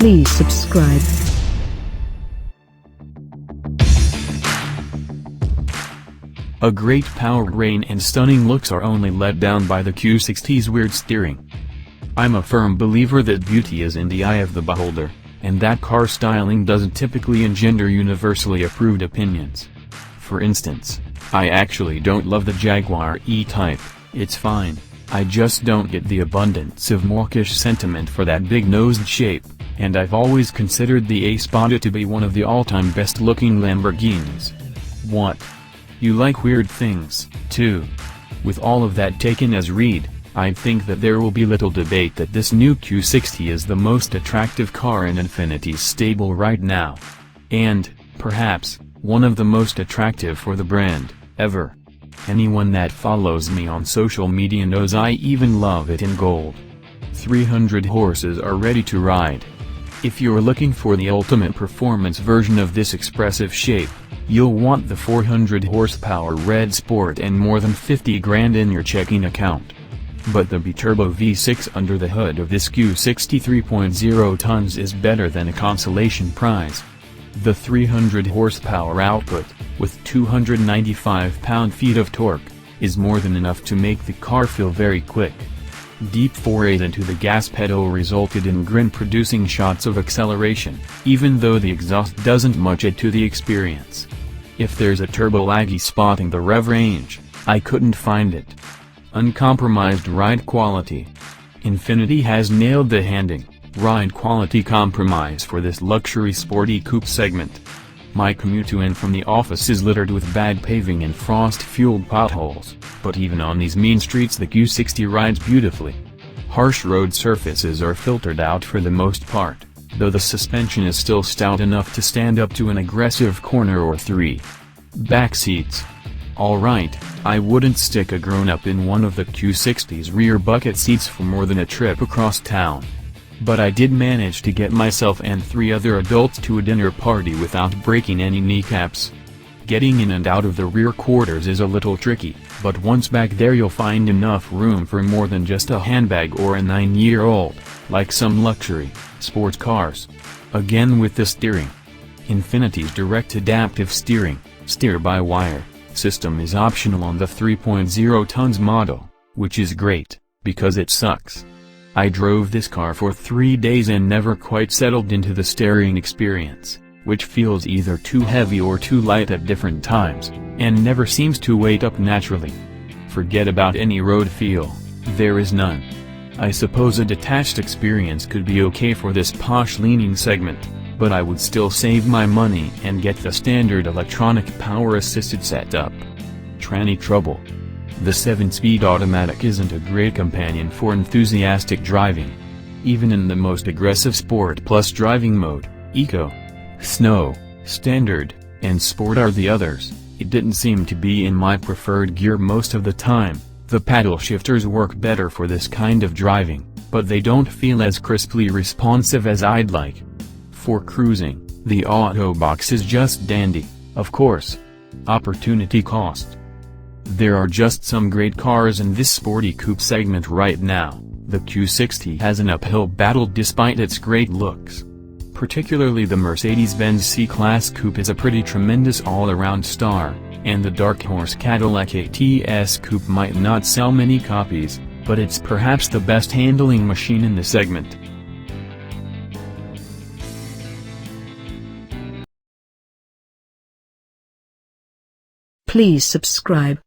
Please subscribe. A great powertrain and stunning looks are only let down by the Q60's weird steering. I'm a firm believer that beauty is in the eye of the beholder, and that car styling doesn't typically engender universally approved opinions. For instance, I actually don't love the Jaguar E-Type. It's fine, I just don't get the abundance of mawkish sentiment for that big-nosed shape, and I've always considered the Aspirated to be one of the all-time best-looking Lamborghinis. What? You like weird things, too? With all of that taken as read, I think that there will be little debate that this new Q60 is the most attractive car in Infiniti's stable right now. And, perhaps, one of the most attractive for the brand, ever. Anyone that follows me on social media knows I even love it in gold. 300 horses are ready to ride. If you're looking for the ultimate performance version of this expressive shape, you'll want the 400 horsepower Red Sport and more than 50 grand in your checking account. But the biturbo V6 under the hood of this Q60 3.0 tons is better than a consolation prize. The 300 horsepower output, with 295 pound-feet of torque, is more than enough to make the car feel very quick. Deep forays into the gas pedal resulted in grin-producing shots of acceleration, even though the exhaust doesn't much add to the experience. If there's a turbo-laggy spot in the rev range, I couldn't find it. Uncompromised ride quality. Infiniti has nailed the ride quality compromise for this luxury sporty coupe segment. My commute to and from the office is littered with bad paving and frost-fueled potholes, but even on these mean streets the Q60 rides beautifully. Harsh road surfaces are filtered out for the most part, though the suspension is still stout enough to stand up to an aggressive corner or three. Back seats. Alright, I wouldn't stick a grown-up in one of the Q60's rear bucket seats for more than a trip across town. But I did manage to get myself and 3 other adults to a dinner party without breaking any kneecaps. Getting in and out of the rear quarters is a little tricky, but once back there you'll find enough room for more than just a handbag or a 9-year-old, like some luxury sports cars. Again with the steering. Infiniti's direct adaptive steering, steer-by-wire, system is optional on the 3.0 tons model, which is great, because it sucks. I drove this car for 3 days and never quite settled into the steering experience, which feels either too heavy or too light at different times, and never seems to weight up naturally. Forget about any road feel, there is none. I suppose a detached experience could be okay for this posh-leaning segment, but I would still save my money and get the standard electronic power-assisted setup. Tranny trouble. The 7-speed automatic isn't a great companion for enthusiastic driving. Even in the most aggressive Sport Plus driving mode, Eco, Snow, Standard, and Sport are the others, it didn't seem to be in my preferred gear most of the time. The paddle shifters work better for this kind of driving, but they don't feel as crisply responsive as I'd like. For cruising, the autobox is just dandy, of course. Opportunity cost. There are just some great cars in this sporty coupe segment right now. The Q60 has an uphill battle despite its great looks. Particularly the Mercedes-Benz C-Class Coupe is a pretty tremendous all-around star, and the dark horse Cadillac ATS Coupe might not sell many copies, but it's perhaps the best handling machine in the segment. Please subscribe.